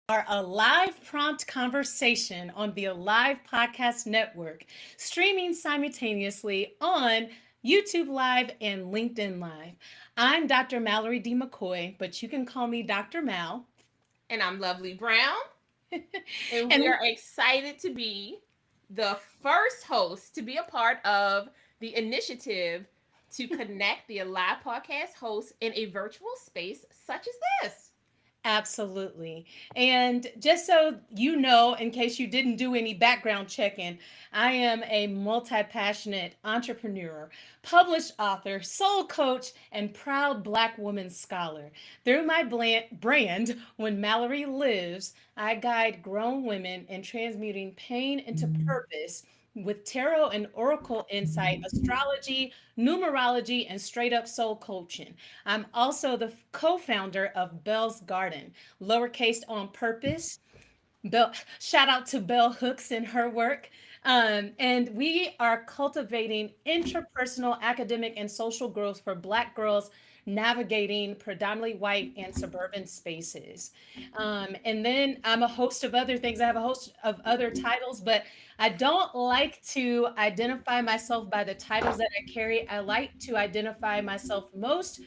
are a live prompt conversation on the Alive Podcast Network, streaming simultaneously on YouTube Live and LinkedIn Live. I'm Dr. Mallory D. McCoy, but you can call me Dr. Mal. And I'm Lovely Brown, and we And are excited to be the first host to be a part of the initiative to connect the Alive Podcast hosts in a virtual space such as this. Absolutely. And just so you know, in case you didn't do any background checking, I am a multi passionate entrepreneur, published author, soul coach, and proud Black woman scholar. Through my brand, When Mallory Lives, I guide grown women in transmuting pain into purpose with tarot and oracle insight, astrology, numerology, and straight up soul coaching. I'm also the co founder of Bell's Garden, lowercase on purpose. Bell, shout out to Bell Hooks and her work. And we are cultivating interpersonal, academic, and social growth for Black girls navigating predominantly white and suburban spaces. And then I'm a host of other things. I have a host of other titles, but I don't like to identify myself by the titles that I carry. I like to identify myself most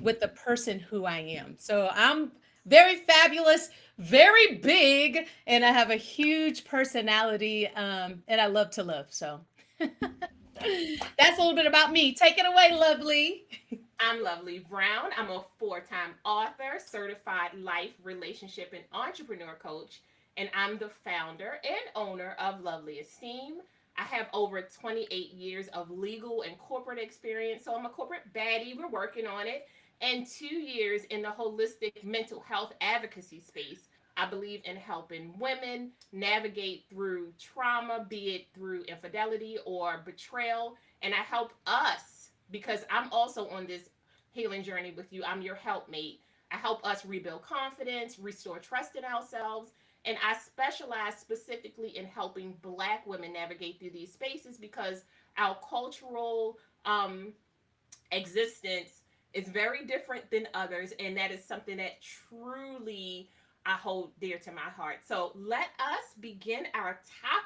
with the person who I am. So I'm very fabulous, very big, and I have a huge personality, and I love to love. So that's a little bit about me. Take it away, lovely. I'm Lovely Brown. I'm a four-time author, certified life, relationship, and entrepreneur coach, and I'm the founder and owner of Lovely Esteem. I have over 28 years of legal and corporate experience, so I'm a corporate baddie. We're working on it. And 2 years in the holistic mental health advocacy space. I believe in helping women navigate through trauma, be it through infidelity or betrayal. And I help us because I'm also on this healing journey with you. I'm your helpmate. I help us rebuild confidence, restore trust in ourselves, and I specialize specifically in helping Black women navigate through these spaces because our cultural existence is very different than others, and that is something that truly I hold dear to my heart. So let us begin our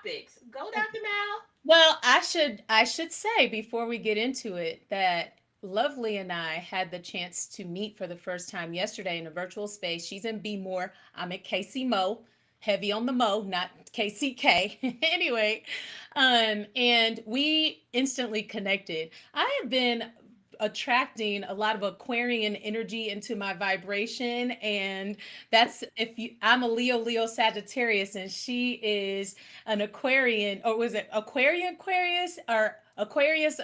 topics. Go, Dr. Mal. Well, I should say before we get into it that Lovely and I had the chance to meet for the first time yesterday in a virtual space. She's in B More. I'm at KC Mo, heavy on the Mo, not KCK. Anyway, and we instantly connected. I have been attracting a lot of Aquarian energy into my vibration, and that's if you I'm a Leo Sagittarius, and she is an Aquarian, or was it Aquarius or Aquarius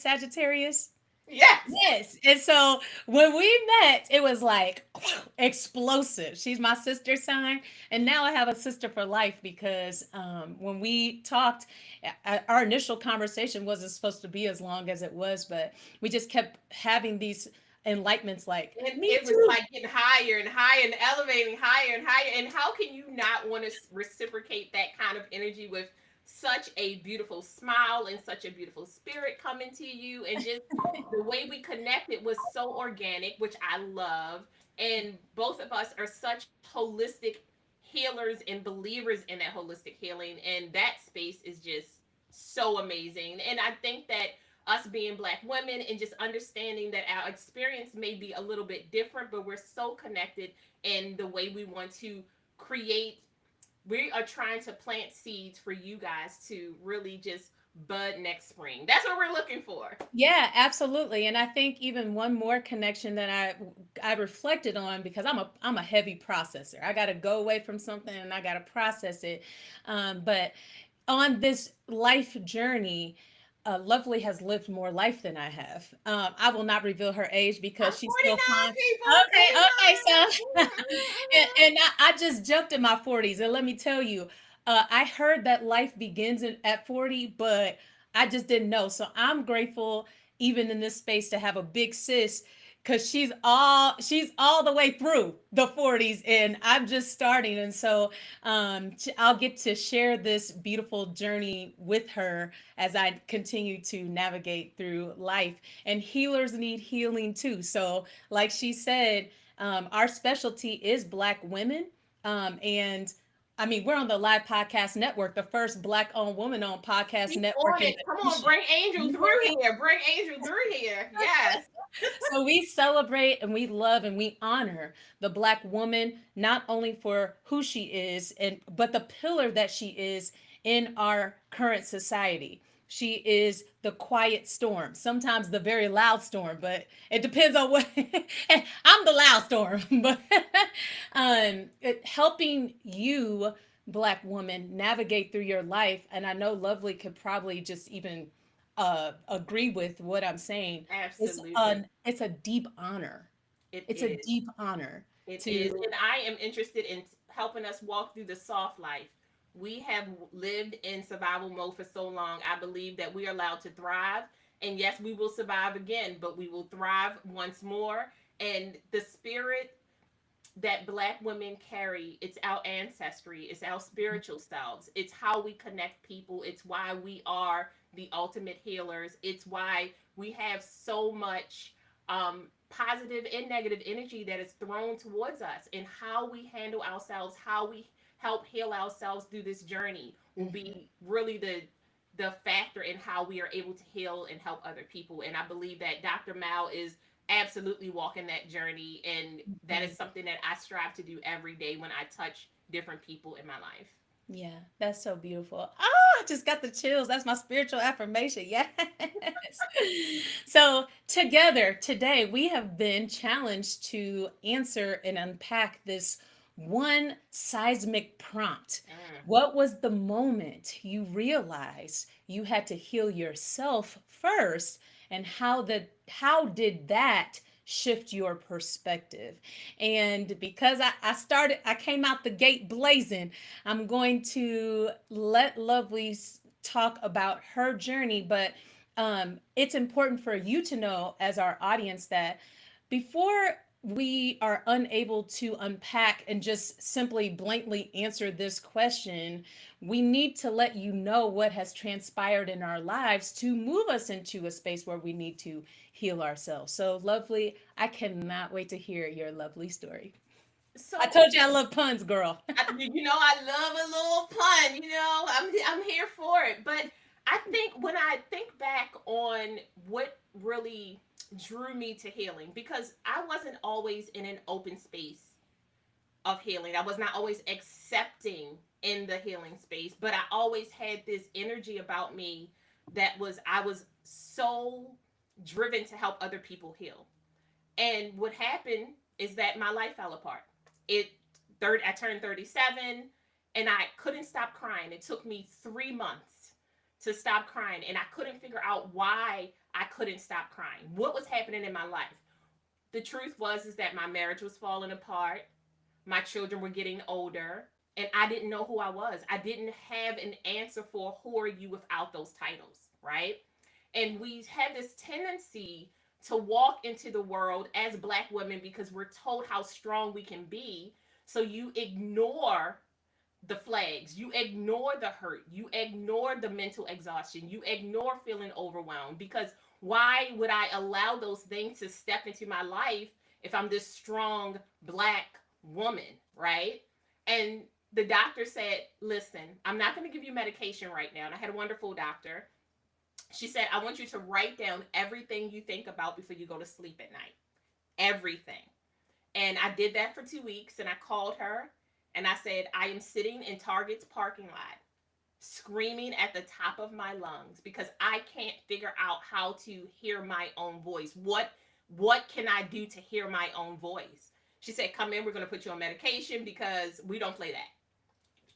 Sagittarius? Yes. Yes. And so when we met, it was like explosive. She's my sister sign. And now I have a sister for life because when we talked, our initial conversation wasn't supposed to be as long as it was, but we just kept having these enlightenments like, And me it was too. like getting higher and higher and elevating higher and higher. And how can you not want to reciprocate that kind of energy with such a beautiful smile and such a beautiful spirit coming to you? And just the way we connected was so organic, which I love. And both of us are such holistic healers and believers in that holistic healing. And that space is just so amazing. And I think that us being Black women and just understanding that our experience may be a little bit different, but we're so connected in the way we want to create. We are trying to plant seeds for you guys to really just bud next spring. That's what we're looking for. Yeah, absolutely. And I think even one more connection that I reflected on because I'm a heavy processor. I got to go away from something and I got to process it. But on this life journey, Lovely has lived more life than I have. I will not reveal her age I'm because she's still 49, fine. people. Okay, okay. 49. So, and I just jumped in my 40s, and let me tell you, I heard that life begins at 40, but I just didn't know. So I'm grateful, even in this space, to have a big sis because she's all the way through the 40s and I'm just starting, and so I'll get to share this beautiful journey with her as I continue to navigate through life. And healers need healing too. So like she said, our specialty is Black women. And I mean, we're on the Live Podcast Network, the first Black-owned, woman-owned podcast Speak network on in it. the Come on, nation. bring Angel through here. Bring Angel through here. Yes. So we celebrate and we love and we honor the Black woman, not only for who she is and but the pillar that she is in our current society. She is the quiet storm, sometimes the very loud storm, but it depends on what. I'm the loud storm, but helping you, Black woman, navigate through your life. And I know Lovely could probably just even agree with what I'm saying. Absolutely. It's a deep honor. It It's a is. deep honor It is. to. And I am interested in helping us walk through the soft life. We have lived in survival mode for so long. I believe that we are allowed to thrive. And yes, we will survive again, but we will thrive once more. And the spirit that Black women carry, it's our ancestry, it's our spiritual selves, it's how we connect people, it's why we are the ultimate healers, it's why we have so much positive and negative energy that is thrown towards us, and how we handle ourselves, how we help heal ourselves through this journey will be really the factor in how we are able to heal and help other people. And I believe that Dr. Mal is absolutely walking that journey, and that is something that I strive to do every day when I touch different people in my life. Yeah, that's so beautiful. Oh, I just got the chills. That's my spiritual affirmation. Yes. So, together today, we have been challenged to answer and unpack this one seismic prompt. Mm. What was the moment you realized you had to heal yourself first, and how did that shift your perspective? And because I came out the gate blazing, I'm going to let Lovely talk about her journey, but it's important for you to know, as our audience, that before we are unable to unpack and just simply blankly answer this question, we need to let you know what has transpired in our lives to move us into a space where we need to heal ourselves. So, Lovely, I cannot wait to hear your lovely story. I So told you I love puns, girl. I love a little pun. I'm here for it. But I think when I think back on what really drew me to healing, because I wasn't always in an open space of healing. I was not always accepting in the healing space, but I always had this energy about me that was I was so driven to help other people heal. And what happened is that my life fell apart. It I turned 37 and I couldn't stop crying. It took me 3 months to stop crying, and I couldn't figure out why I couldn't stop crying. What was happening in my life? The truth was is that my marriage was falling apart. My children were getting older, and I didn't know who I was. I didn't have an answer for who are you without those titles, right? And we have this tendency to walk into the world as Black women because we're told how strong we can be. So you ignore the flags, you ignore the hurt, you ignore the mental exhaustion, you ignore feeling overwhelmed, because why would I allow those things to step into my life if I'm this strong Black woman, right? And the doctor said, listen, I'm not going to give you medication right now. And I had a wonderful doctor. She said, I want you to write down everything you think about before you go to sleep at night. Everything. And I did that for 2 weeks, and I called her and I said, I am sitting in Target's parking lot screaming at the top of my lungs because I can't figure out how to hear my own voice. What can I do to hear my own voice? She said, come in, we're going to put you on medication because we don't play that.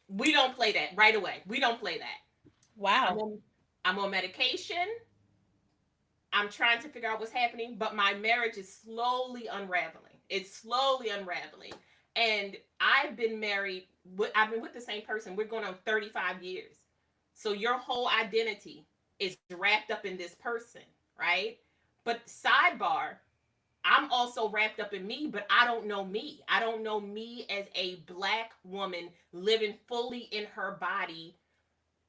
We don't play that right away. We don't play that. I'm Wow. on, I'm on medication. I'm trying to figure out what's happening, but my marriage is slowly unraveling. It's slowly unraveling. And I've been with the same person. We're going on 35 years. So your whole identity is wrapped up in this person, right? But sidebar, I'm also wrapped up in me, but I don't know me. I don't know me as a Black woman living fully in her body,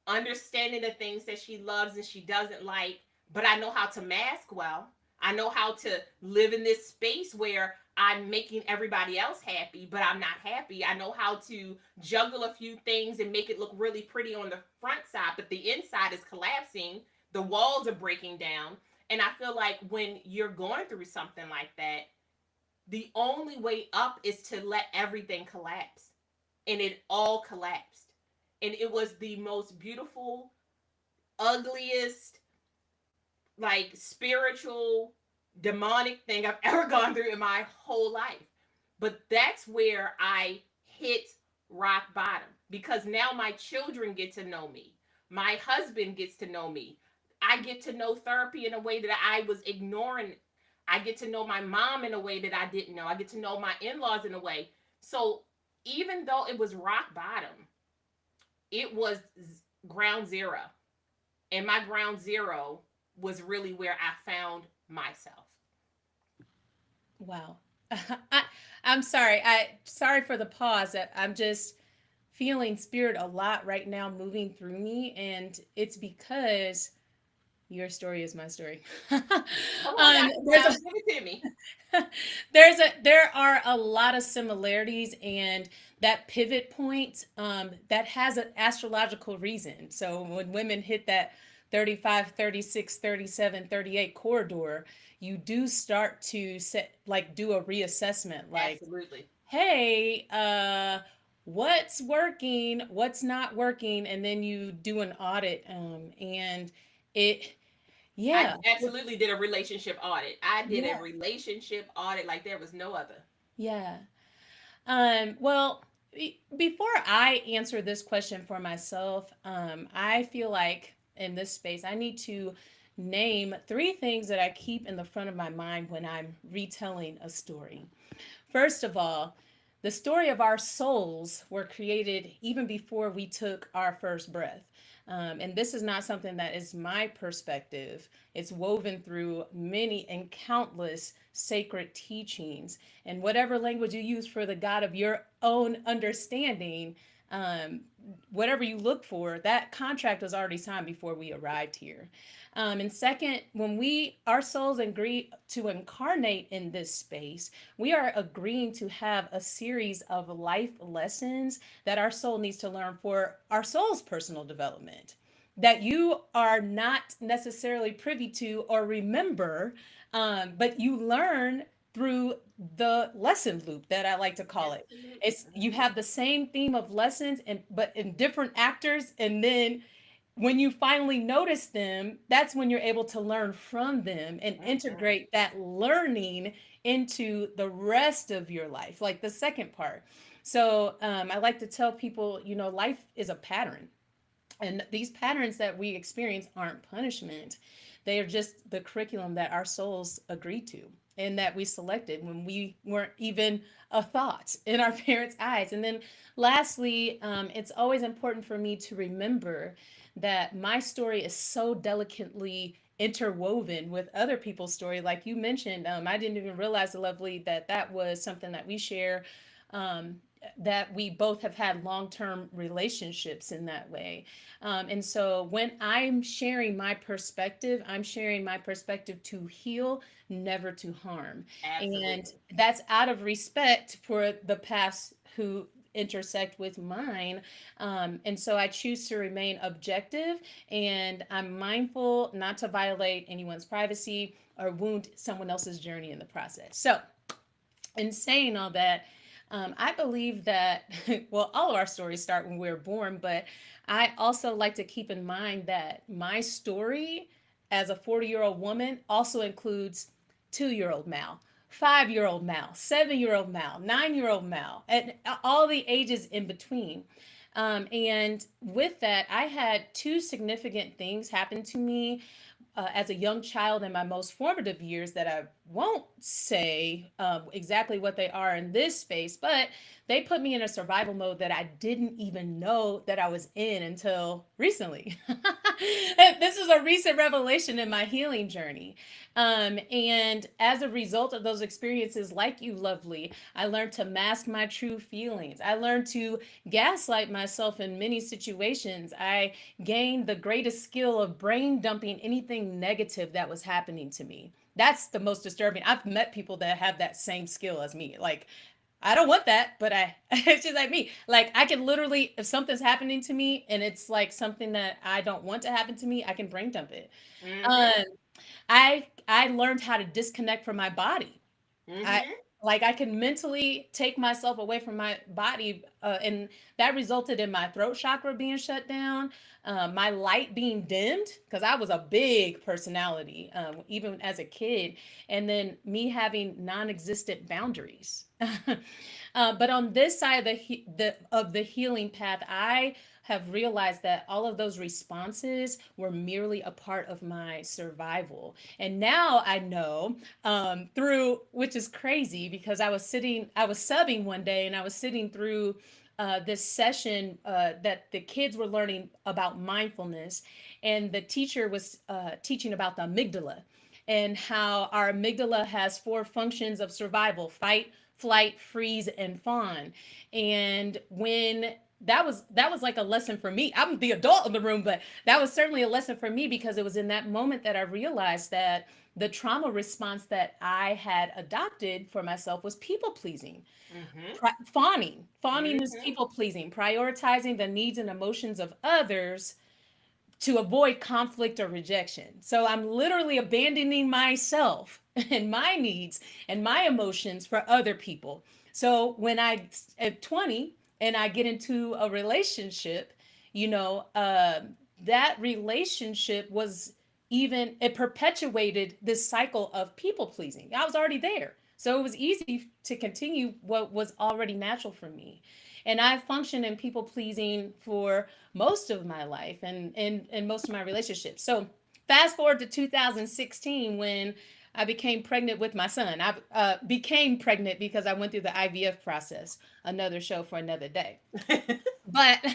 understanding the things that she loves and she doesn't like, but I know how to mask well. I know how to live in this space where I'm making everybody else happy, but I'm not happy. I know how to juggle a few things and make it look really pretty on the front side, but the inside is collapsing. The walls are breaking down. And I feel like when you're going through something like that, the only way up is to let everything collapse. And it all collapsed. And it was the most beautiful, ugliest, like spiritual, demonic thing I've ever gone through in my whole life. But that's where I hit rock bottom because now my children get to know me. My husband gets to know me. I get to know therapy in a way that I was ignoring. I get to know my mom in a way that I didn't know. I get to know my in laws in a way. So even though it was rock bottom, it was ground zero. And my ground zero was really where I found myself. Wow. I, I'm sorry. Sorry for the pause. I'm just feeling spirit a lot right now moving through me, and it's because your story is my story. Come on, Dr. There's Brown, give it to me. there are a lot of similarities, and that pivot point that has an astrological reason. So when women hit that 35, 36, 37, 38 corridor, you do start to set, like, do a reassessment, like, Absolutely. hey, what's working, what's not working, and then you do an audit, and it, I yeah, absolutely did a relationship audit. I did a yeah, relationship audit like there was no other. yeah. Well, before I answer this question for myself, I feel like in this space, I need to name three things that I keep in the front of my mind when I'm retelling a story. First of all, the story of our souls were created even before we took our first breath. And this is not something that is my perspective. It's woven through many and countless sacred teachings. And whatever language you use for the God of your own understanding, um, whatever you look for, that contract was already signed before we arrived here. And second, when our souls agree to incarnate in this space, we are agreeing to have a series of life lessons that our soul needs to learn for our soul's personal development that you are not necessarily privy to or remember, but you learn through the lesson loop that I like to call it. Absolutely. It's you have the same theme of lessons and but in different actors, and then when you finally notice them, that's when you're able to learn from them and Mhm. integrate that learning into the rest of your life, like the second part. So I like to tell people, life is a pattern. And these patterns that we experience aren't punishment. They are just the curriculum that our souls agreed to and that we selected when we weren't even a thought in our parents' eyes. And then lastly, it's always important for me to remember that my story is so delicately interwoven with other people's story. Like you mentioned, I didn't even realize, Lovely, that was something that we share, um, that we both have had long-term relationships in that way. And so when I'm sharing my perspective to heal, never to harm. And Absolutely. that's out of respect for the past who intersect with mine. And so I choose to remain objective, and I'm mindful not to violate anyone's privacy or wound someone else's journey in the process. So, in saying all that, I believe that, well, all of our stories start when we're born, but I also like to keep in mind that my story as a 40-year-old woman also includes 2-year-old Mal, 5-year-old Mal, 7-year-old Mal, 9-year-old Mal, and all the ages in between. And with that, I had two significant things happen to me as a young child in my most formative years that I won't say exactly what they are in this space, but they put me in a survival mode that I didn't even know that I was in until recently. This is a recent revelation in my healing journey. And as a result of those experiences, like you, Lovely, I learned to mask my true feelings. I learned to gaslight myself in many situations. I gained the greatest skill of brain dumping anything negative that was happening to me. That's the most disturbing. I've met people that have that same skill as me. Like, I don't want that, but I it's just like me. Like, I can literally, if something's happening to me and it's like something that I don't want to happen to me, I can brain dump it. Mhm. Um, I learned how to disconnect from my body. I Mhm. like I can mentally take myself away from my body, and that resulted in my throat chakra being shut down, my light being dimmed because I was a big personality, even as a kid, and then me having non-existent boundaries. But on this side of the healing path, I have realized that all of those responses were merely a part of my survival. And now I know, through, which is crazy because I was subbing one day and I was sitting through this session that the kids were learning about mindfulness, and the teacher was teaching about the amygdala and how our amygdala has four functions of survival: fight, flight, freeze, and fawn. And when that was like a lesson for me. I'm the adult in the room, but that was certainly a lesson for me because it was in that moment that I realized that the trauma response that I had adopted for myself was people pleasing. Mhm. Fawning is Mhm. people pleasing, prioritizing the needs and emotions of others to avoid conflict or rejection. So I'm literally abandoning myself and my needs and my emotions for other people. So when I at 20 and I get into a relationship, you know, that relationship was even, it perpetuated this cycle of people pleasing. I was already there. So it was easy to continue what was already natural for me. And I functioned in people pleasing for most of my life and most of my relationships. So fast forward to 2016 when I became pregnant with my son. I became pregnant because I went through the IVF process. Another show for another day. But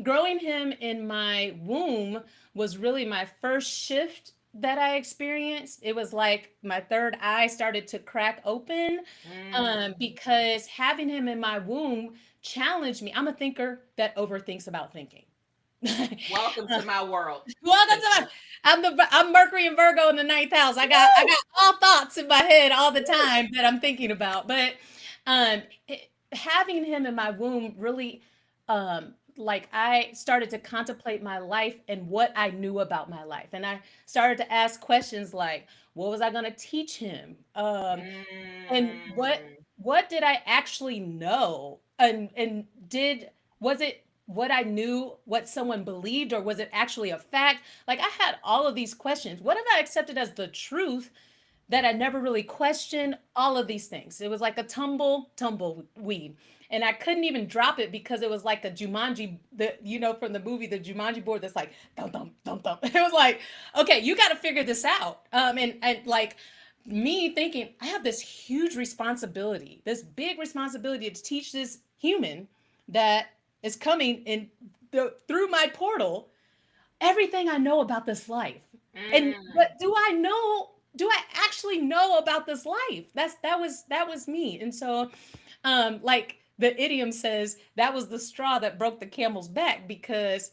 growing him in my womb was really my first shift that I experienced. It was like my third eye started to crack open, Mm. because having him in my womb challenged me. I'm a thinker that overthinks about thinking. Welcome to my world, Welcome to sister. I'm Mercury and Virgo in the ninth house. I Woo! got all thoughts in my head all the Woo! time that I'm thinking about. But having him in my womb really, like, I started to contemplate my life and what I knew about my life, and I started to ask questions like, what was I going to teach him? And Mm. what did I actually know? And did was it what I knew, what someone believed, or was it actually a fact? Like, I had all of these questions. What have I accepted as the truth that I never really questioned? All of these things. It was like a tumbleweed. And I couldn't even drop it because it was like a Jumanji, from the movie, the Jumanji board that's like dum dum dum dum. It was like, okay, you got to figure this out. And like me thinking, I have this huge responsibility, this big responsibility to teach this human that is coming in through my portal everything I know about this life. And Mm. what do I know? Do I actually know about this life? That was me. And so, like the idiom says, that was the straw that broke the camel's back because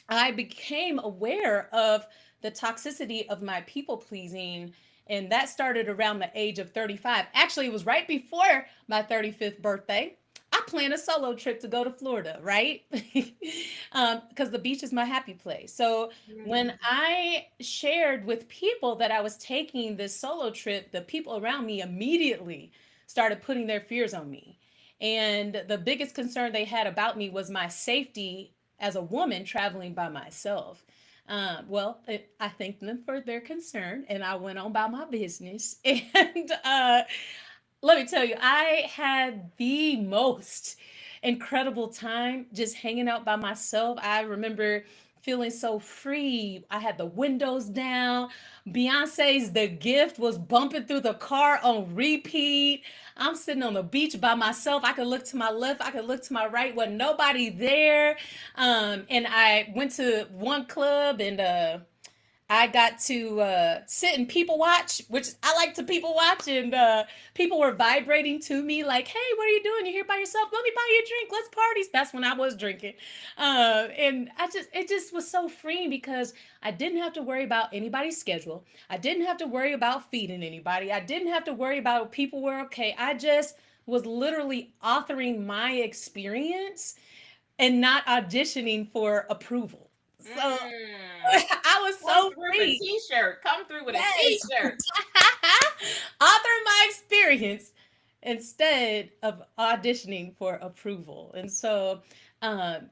I became aware of the toxicity of my people pleasing. And that started around the age of 35. Actually, it was right before my 35th birthday. I planned a solo trip to go to Florida, right? Because the beach is my happy place. So when Mm. I shared with people that I was taking this solo trip, the people around me immediately started putting their fears on me. And the biggest concern they had about me was my safety as a woman traveling by myself. I thanked them for their concern and I went on by my business. And let me tell you, I had the most incredible time just hanging out by myself. I remember feeling so free. I had the windows down. Beyonce's The Gift was bumping through the car on repeat. I'm sitting on the beach by myself. I could look to my left, I could look to my right, wasn't nobody there. And I went to one club and I got to sit and people watch, which I like to people watch, and people were vibrating to me like, "Hey, what are you doing? You're here by yourself? Let me buy you a drink. Let's party." That's when I was drinking, and it just was so freeing because I didn't have to worry about anybody's schedule. I didn't have to worry about feeding anybody. I didn't have to worry about people were okay. I just was literally authoring my experience and not auditioning for approval. So Mm. I was Come so through with a free. t-shirt. Come through with a Yes. t-shirt. Author my experience instead of auditioning for approval. And so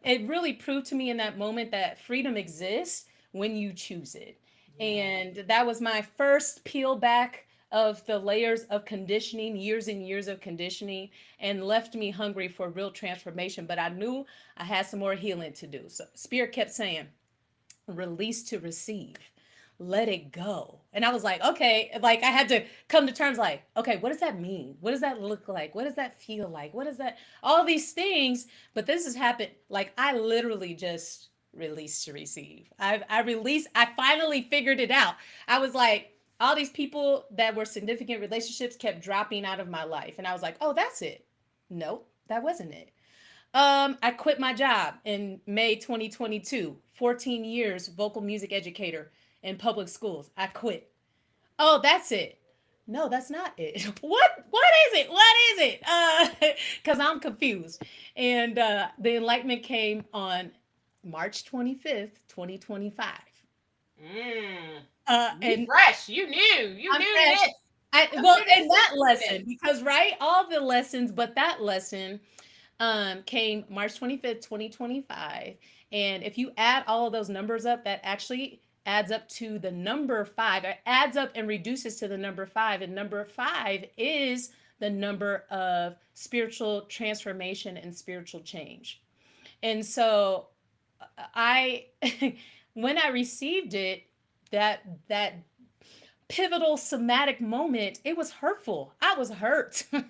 it really proved to me in that moment that freedom exists when you choose it. Yeah. And that was my first peel back of the layers of conditioning, years and years of conditioning, and left me hungry for real transformation. But I knew I had some more healing to do. So Spirit kept saying, release to receive, let it go. And I was like, okay, like I had to come to terms like, okay, what does that mean? What does that look like? What does that feel like? What is that? All these things. But this has happened. Like I literally just released to receive. I released, I finally figured it out. I was like, all these people that were significant relationships kept dropping out of my life. And I was like, oh, that's it. Nope, that wasn't it. I quit my job in May 2022. 14 years vocal music educator in public schools. I quit. Oh, that's it. No, that's not it. What is it? What is it? Cuz I'm confused. And the enlightenment came on March 25th, 2025. Mm. You And fresh. You knew. You I'm knew fresh. this. Come Well, through this in that season. lesson, because right, all the lessons, but that lesson came March 25th, 2025. And if you add all of those numbers up, that actually adds up to the number five. It adds up and reduces to the number five. And number five is the number of spiritual transformation and spiritual change. And so I, when I received it, that pivotal somatic moment, it was hurtful. I was hurt when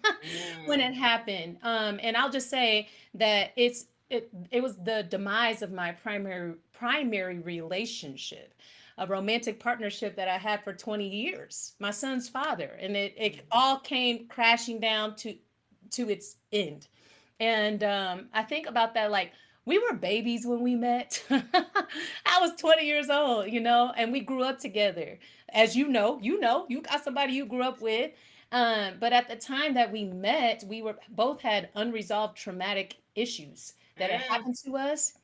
Mm. it happened. And I'll just say that it was the demise of my primary relationship, a romantic partnership that I had for 20 years, my son's father. And it all came crashing down to its end. And I think about that like we were babies when we met. I was 20 years old, and we grew up together. As you got somebody you grew up with. But at the time that we met, we were both had unresolved traumatic issues that had Mm. happened to us.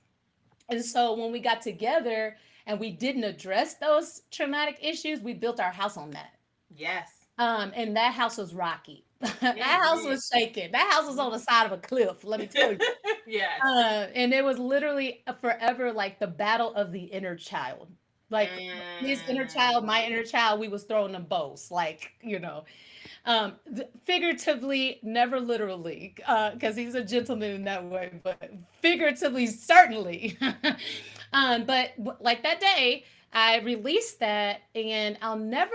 And so when we got together and we didn't address those traumatic issues, we built our house on that. Yes. And that house was rocky. That house Mm-hmm. was shaking. That house was on the side of a cliff, let me tell you. Yes. And it was literally forever like the battle of the inner child. Like his inner child, Mm. my inner child, we was throwing them both. Like, figuratively, never literally, because he's a gentleman in that way, but figuratively, certainly. But like that day, I released that, and I'll never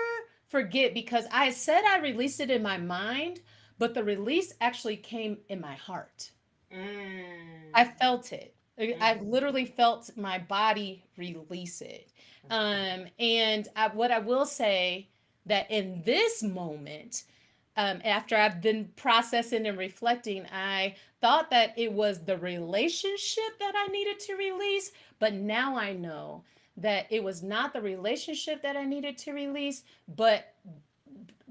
forget because I said I released it in my mind, but the release actually came in my heart. I Mm. felt it. I Mm-hmm. literally felt my body release it. And what I will say that in this moment, after I've been processing and reflecting, I thought that it was the relationship that I needed to release, but now I know that it was not the relationship that I needed to release, but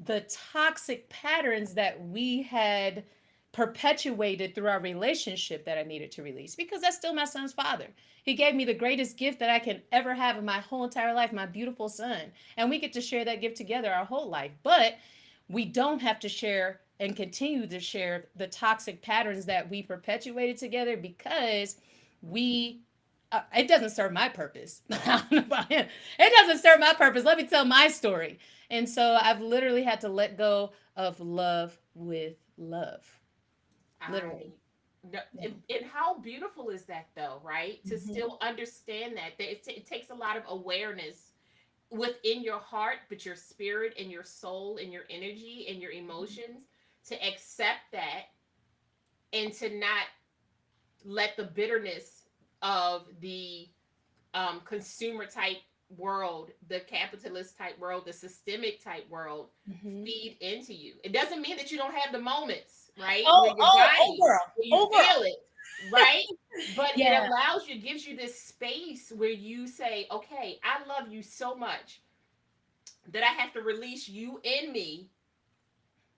the toxic patterns that we had perpetuated through our relationship that I needed to release because that's still my son's father. He gave me the greatest gift that I can ever have in my whole entire life, my beautiful son. And we get to share that gift together our whole life. But we don't have to share and continue to share the toxic patterns that we perpetuated together because we it doesn't serve my purpose. I don't know about him. It doesn't serve my purpose. Let me tell my story. And so I've literally had to let go of love with love. I Literally. no, Yeah. and how beautiful is that though, right? To Mhm. still understand that it takes a lot of awareness within your heart, but your spirit and your soul and your energy and your emotions to accept that and to not let the bitterness of the consumer type world, the capitalist type world, the systemic type world Mhm. feed into you. It doesn't mean that you don't have the moments, right? Where Oh, your oh, oh, body, girl. where you Oh, girl. feel it, right? But it Yeah. allows you, gives you this space where you say, okay, I love you so much that I have to release you in me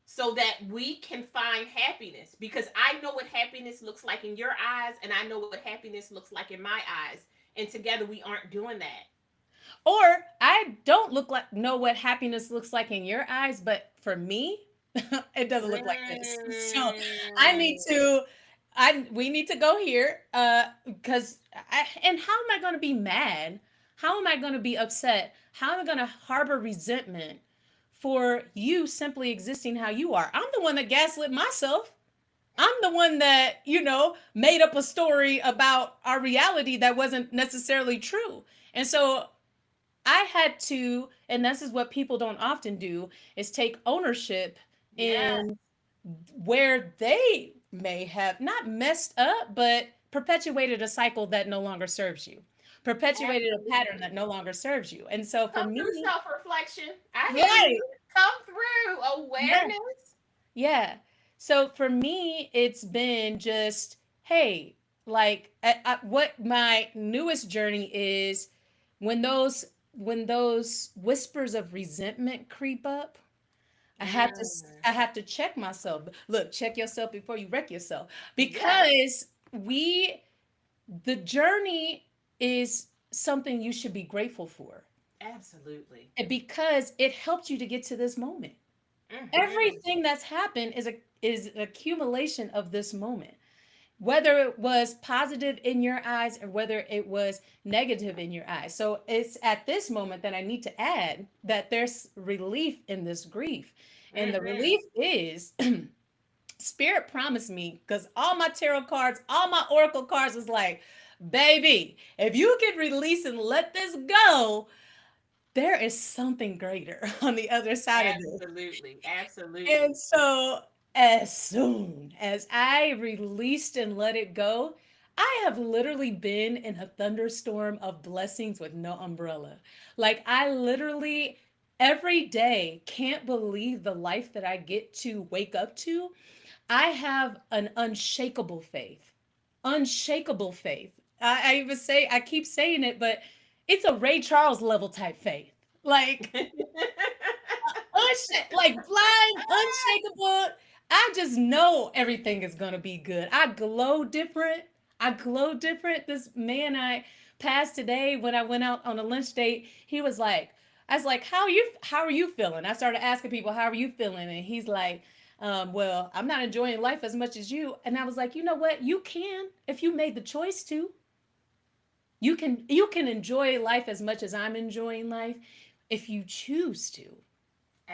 so that we can find happiness, because I know what happiness looks like in your eyes and I know what happiness looks like in my eyes, and together we aren't doing that. Or I don't look like know what happiness looks like in your eyes, but for me, it doesn't look like this. So I need Mm. to I we need to go here because and how am I going to be mad? How am I going to be upset? How am I going to harbor resentment for you simply existing how you are? I'm the one that gaslit myself. I'm the one that, made up a story about our reality that wasn't necessarily true. And so I had to, and this is what people don't often do, is take ownership Yes, in where they may have not messed up, but perpetuated a cycle that no longer serves you, perpetuated a pattern that absolutely. no longer serves you. And so for Come through me, self reflection. I hear you. right, Come through yeah, awareness. yeah. So for me, it's been just, hey, like what my newest journey is when those whispers of resentment creep up. Mm. I have to check myself. Look, check yourself before you wreck yourself, Yes, because we the journey is something you should be grateful for, absolutely. and because it helped you to get to this moment. Hmm. Everything that's happened is an accumulation of this moment, whether it was positive in your eyes or whether it was negative in your eyes. So it's at this moment that I need to add that there's relief in this grief. And the Hmm. relief is Spirit promised me, because all my tarot cards, all my oracle cards was like, baby, if you can release and let this go, there is something greater on the other side of this. Absolutely. And Absolutely. so, as soon as I released and let it go, I have literally been in a thunderstorm of blessings with no umbrella. Like, I literally every day can't believe the life that I get to wake up to. I have an unshakable faith. Unshakable faith. I keep saying it, but it's a Ray Charles level type faith. Like, like blind, unshakable. I just know everything is gonna be good. I glow different. I glow different. This man I passed today when I went out on a lunch date, he was like, I was like, how are you feeling? I started asking people, how are you feeling? And he's like, well, I'm not enjoying life as much as you. And I was like, you know what? You can if you made the choice to. You can enjoy life as much as I'm enjoying life if you choose to.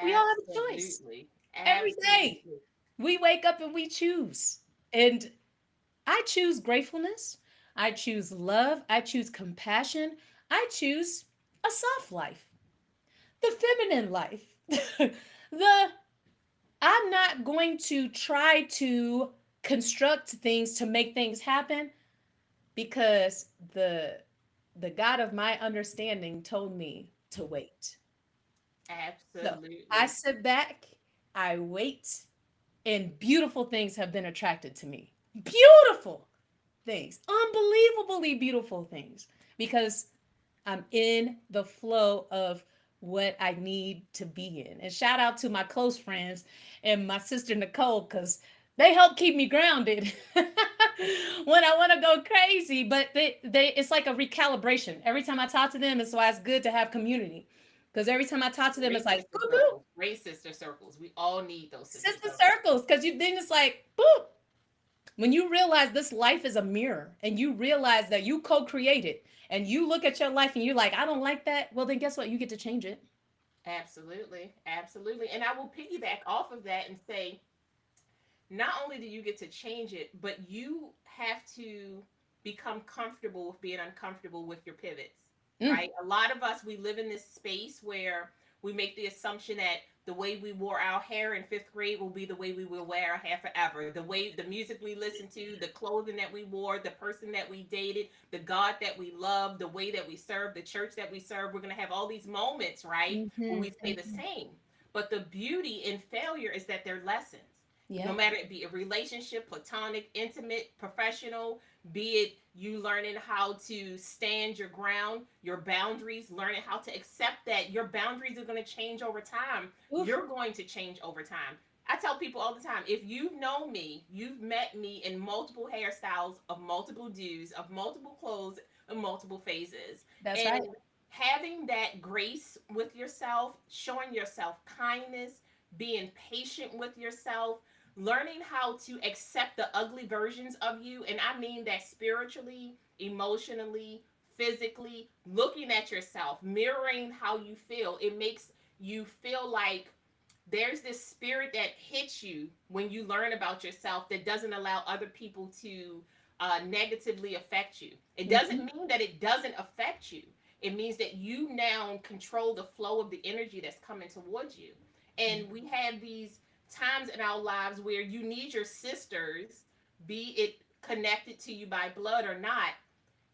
We all have a choice. Absolutely. Every day Absolutely. we wake up and we choose. And I choose gratefulness. I choose love. I choose compassion. I choose a soft life, the feminine life. the I'm not going to try to construct things to make things happen, because the God of my understanding told me to wait. So I Absolutely. sit back, I wait, and beautiful things have been attracted to me. Beautiful things, unbelievably beautiful things, because I'm in the flow of what I need to be in. And shout out to my close friends and my sister Nicole, because they help keep me grounded when I want to go crazy. But they it's like a recalibration. Every time I talk to them, it's why it's good to have community. Because every time I talk to them, it's Great like sister boop boop, circles. Great sister circles. We all need those sister sister circles. circles. Because you then it's like boop, when you realize this life is a mirror and you realize that you co-created, and you look at your life and you're like, I don't like that, well then guess what, you get to change it. Absolutely. Absolutely. And I will piggyback off of that and say, not only do you get to change it, but you have to become comfortable with being uncomfortable with your pivots, Mm, right? A lot of us, we live in this space where we make the assumption that The way we wore our hair in fifth grade will be the way we will wear our hair forever. The way the music we listened to, the clothing that we wore, the person that we dated, the God that we love, the way that we serve, the church that we serve. We're going to have all these moments, right, where Mhm, we stay the mhm. same. But the beauty in failure is that they're lessons. No Yep. matter it be a relationship, platonic, intimate, professional, be it you learning how to stand your ground, your boundaries, learning how to accept that your boundaries are going to change over time. Oof. You're going to change over time. I tell people all the time, if you've known me, you've met me in multiple hairstyles, of multiple dues, of multiple clothes, of multiple phases. That's And right. having that grace with yourself, showing yourself kindness, being patient with yourself, learning how to accept the ugly versions of you. And I mean that spiritually, emotionally, physically, looking at yourself, mirroring how you feel. It makes you feel like there's this spirit that hits you when you learn about yourself that doesn't allow other people to negatively affect you. It doesn't Mhm. mean that it doesn't affect you. It means that you now control the flow of the energy that's coming towards you. And we have these times in our lives where you need your sisters, be it connected to you by blood or not,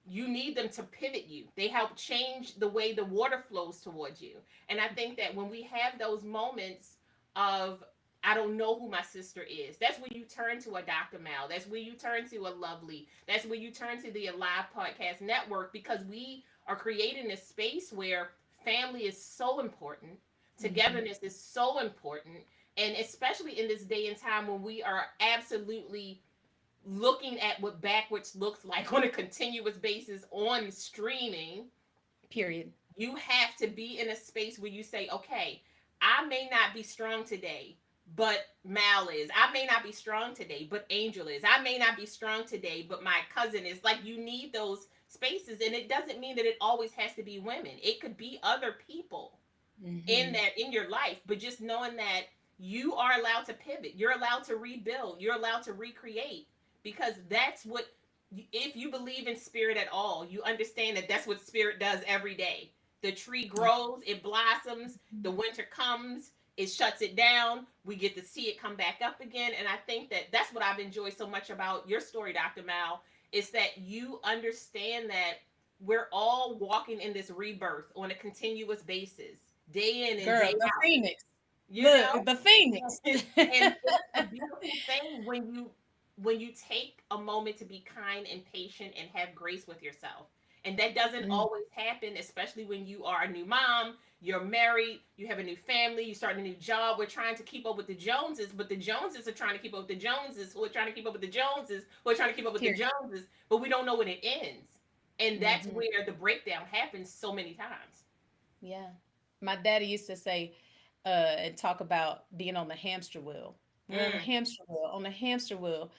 you need them to pivot you. They help change the way the water flows towards you. And I think that when we have those moments of, I don't know who my sister is, that's when you turn to a Dr. Mal. That's when you turn to a Lovely. That's when you turn to the Alive Podcast Network, because we are creating a space where family is so important, Mhm. togetherness is so important. And especially in this day and time when we are absolutely looking at what backwards looks like on a continuous basis on streaming, Period. you have to be in a space where you say, okay, I may not be strong today, but Mal is. I may not be strong today, but Angel is. I may not be strong today, but my cousin is. Like, you need those spaces. And it doesn't mean that it always has to be women, it could be other people in Mhm. that in your life, but just knowing that you are allowed to pivot, you're allowed to rebuild, you're allowed to recreate, because that's what, if you believe in spirit at all, you understand that that's what spirit does every day. The tree grows, it blossoms, the winter comes, it shuts it down, we get to see it come back up again. And I think that that's what I've enjoyed so much about your story, Dr. Mal, is that you understand that we're all walking in this rebirth on a continuous basis, day in and Girl, day the out, Phoenix. you know? Look, the Phoenix. And it's a beautiful thing when you take a moment to be kind and patient and have grace with yourself. And that doesn't Mm, always happen, especially when you are a new mom, you're married, you have a new family, you start a new job. We're trying to keep up with the Joneses, but the Joneses are trying to keep up with the Joneses, who are trying to keep up with the Joneses, who are trying to keep up with the period. Joneses, but we don't know when it ends. And that's Mhm. where the breakdown happens so many times. Yeah. My daddy used to say, and talk about being on the hamster wheel. We're on the Mm, hamster wheel, on the hamster wheel.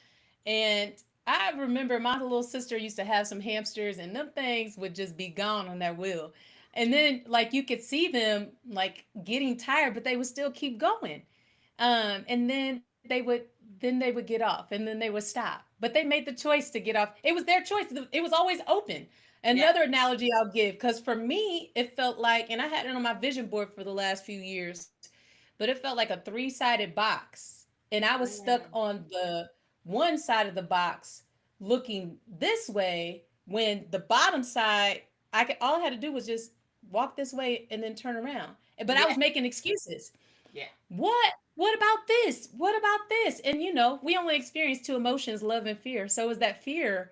And I remember my little sister used to have some hamsters, and them things would just be gone on that wheel. And then, like, you could see them like getting tired, but they would still keep going. And then they would get off, and then they would stop. But they made the choice to get off. It was their choice. It was always open. yeah. Another analogy I'll give, because for me, it felt like, and I had it on my vision board for the last few years, but it felt like a three-sided box. And I was stuck Mm, on the one side of the box looking this way when the bottom side, all I had to do was just walk this way and then turn around. But I yeah. was making excuses. Yeah. What about this? What about this? And we only experience two emotions, love and fear. So it was that fear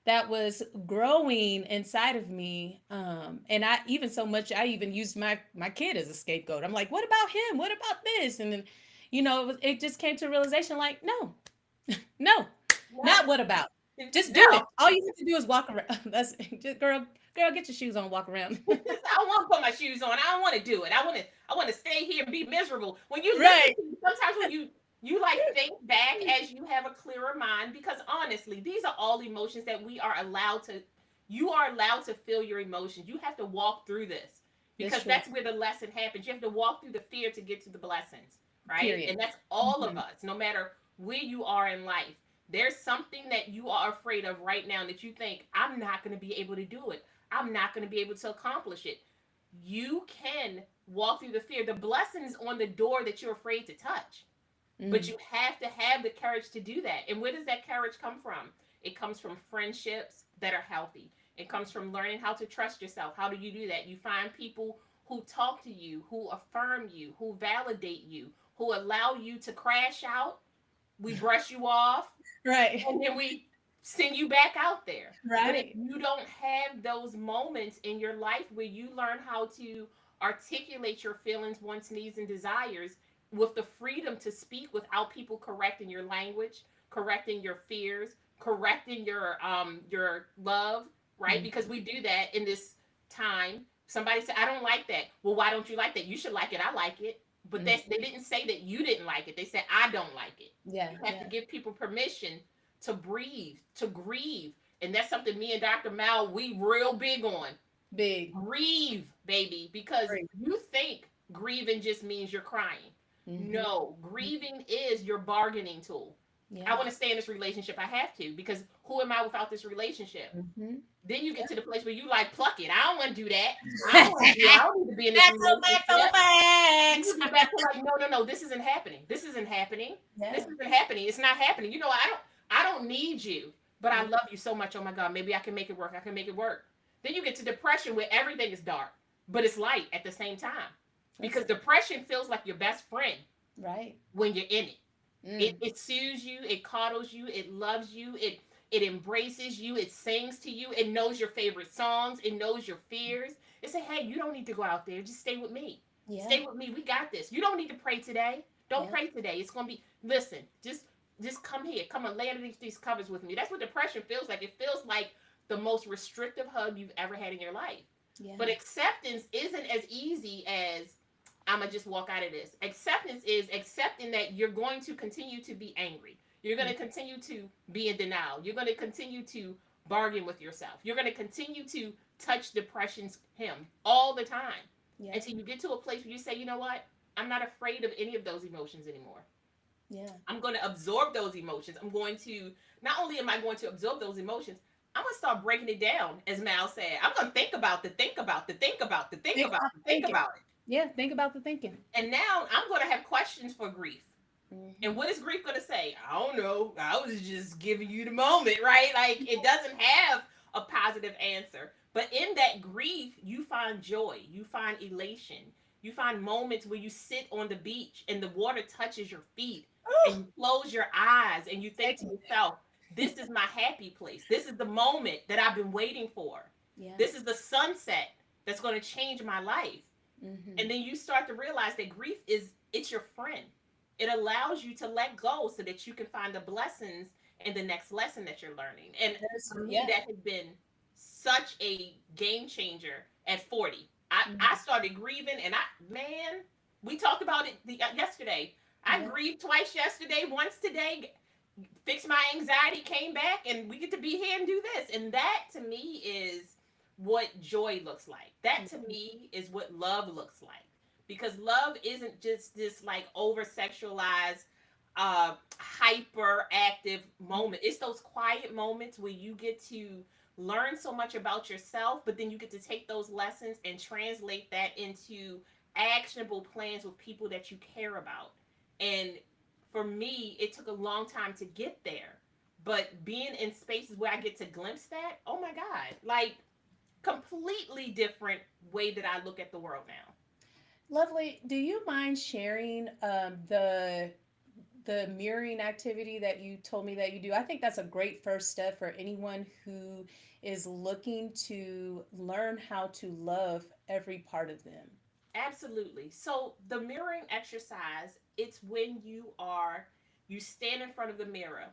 that was growing inside of me. And I even so much, I even used my kid as a scapegoat. I'm like, what about him? What about this? And then, it just came to a realization like, no, no, not what about. Just do No, it. All you have to do is walk around. That's just, girl, get your shoes on, walk around. I don't want to put my shoes on. I don't want to do it. I want to stay here and be miserable. When you listen Right. to sometimes when you like think back as you have a clearer mind, because honestly, these are all emotions that we are allowed to. You are allowed to feel your emotions. You have to walk through this, That's because true. that's where the lesson happens. You have to walk through the fear to get to the blessings, right? Period. And that's all of Mhm. us, no matter where you are in life. There's something that you are afraid of right now that you think, I'm not going to be able to do it. I'm not going to be able to accomplish it. You can walk through the fear. The blessing is on the door that you're afraid to touch. But Mm. you have to have the courage to do that. And where does that courage come from? It comes from friendships that are healthy. It comes from learning how to trust yourself. How do you do that? You find people who talk to you, who affirm you, who validate you, who allow you to crash out. We brush you off, Right. and then we send you back out there. But if Right. you don't have those moments in your life where you learn how to articulate your feelings, wants, needs, and desires with the freedom to speak without people correcting your language, correcting your fears, correcting your love, right? Mm. Because we do that in this time. Somebody said, I don't like that. Well, why don't you like that? You should like it. I like it. But Mm. they didn't say that you didn't like it. They said, I don't like it. Yeah. You have to Yeah. give people permission to breathe, to grieve. And that's something me and Dr. Mal, we real big on. Big. Grieve, baby, because Great. you think grieving just means you're crying. Mm-hmm. No, grieving is your bargaining tool. I Yeah. want to stay in this relationship. I have to, because who am I without this relationship? Mm-hmm. Then you get to the place where you like, pluck it. I don't want to do that. I don't want to do that. I don't need to be in this relationship. You get back to like, no, no, no, this isn't happening. This isn't happening. This Yeah. isn't happening. It's not happening. You know, I don't need you, but I love you so much. Oh my God, maybe I can make it work. I can make it work. Then you get to depression where everything is dark, but it's light at the same time. Because depression feels like your best friend Right. when you're in it. Mm. It soothes you, it coddles you, it loves you, it embraces you, it sings to you, it knows your favorite songs, it knows your fears. It say, hey, you don't need to go out there. Just stay with me. Yeah. Stay with me. We got this. You don't need to pray today. Don't Yeah. pray today. It's gonna be listen, just come here. Come and lay underneath these covers with me. That's what depression feels like. It feels like the most restrictive hug you've ever had in your life. Yeah. But acceptance isn't as easy as I'm gonna just walk out of this. Acceptance is accepting that you're going to continue to be angry. You're going to continue to be in denial. You're going to continue to bargain with yourself. You're going to continue to touch depression's hem all the time Yeah. until you get to a place where you say, you know what? I'm not afraid of any of those emotions anymore. Yeah. I'm going to absorb those emotions. I'm going to, not only am I going to absorb those emotions, I'm going to start breaking it down, as Mal said. I'm going to think about the think about the think about the think about the think Thinking. about it. Yeah. Think about the thinking. And now I'm going to have questions for grief. Mhm. And what is grief going to say? I don't know. I was just giving you the moment, right? Like it doesn't have a positive answer. But in that grief, you find joy, you find elation, you find moments where you sit on the beach and the water touches your feet and you close your eyes and you think to yourself, this is my happy place. This is the moment that I've been waiting for. Yeah. This is the sunset that's going to change my life. Mm-hmm. And then you start to realize that grief it's your friend. It allows you to let go so that you can find the blessings in the next lesson that you're learning. And for me, Yeah. that has been such a game changer at 40. Mhm. I started grieving and we talked about it yesterday. I Yeah. grieved twice yesterday, once today, fixed my anxiety, came back, and we get to be here and do this. And that to me is what joy looks like. That to me is what love looks like. Because love isn't just this like over sexualized, hyperactive moment. It's those quiet moments where you get to learn so much about yourself, but then you get to take those lessons and translate that into actionable plans with people that you care about. And for me, it took a long time to get there. But being in spaces where I get to glimpse that, oh my God, like completely different way that I look at the world now. Lovely. Do you mind sharing the mirroring activity that you told me that you do? I think that's a great first step for anyone who is looking to learn how to love every part of them. Absolutely. So the mirroring exercise, it's when you stand in front of the mirror,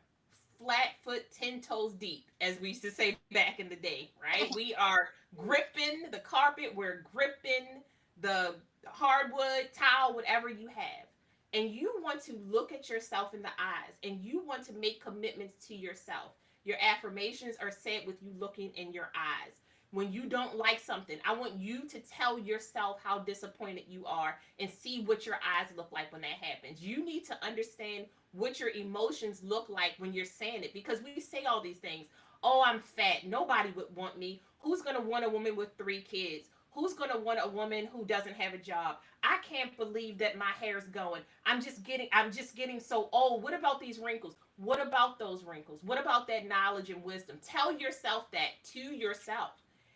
flat foot, 10 toes deep, as we used to say back in the day, right? We are gripping the carpet, we're gripping the hardwood, towel, whatever you have. And you want to look at yourself in the eyes and you want to make commitments to yourself. Your affirmations are said with you looking in your eyes. When you don't like something, I want you to tell yourself how disappointed you are and see what your eyes look like when that happens. You need to understand what your emotions look like when you're saying it, because we say all these things. Oh, I'm fat. Nobody would want me. Who's going to want a woman with 3 kids? Who's going to want a woman who doesn't have a job? I can't believe that my hair's going. I'm just getting so old. What about these wrinkles? What about those wrinkles? What about that knowledge and wisdom? Tell yourself that to yourself.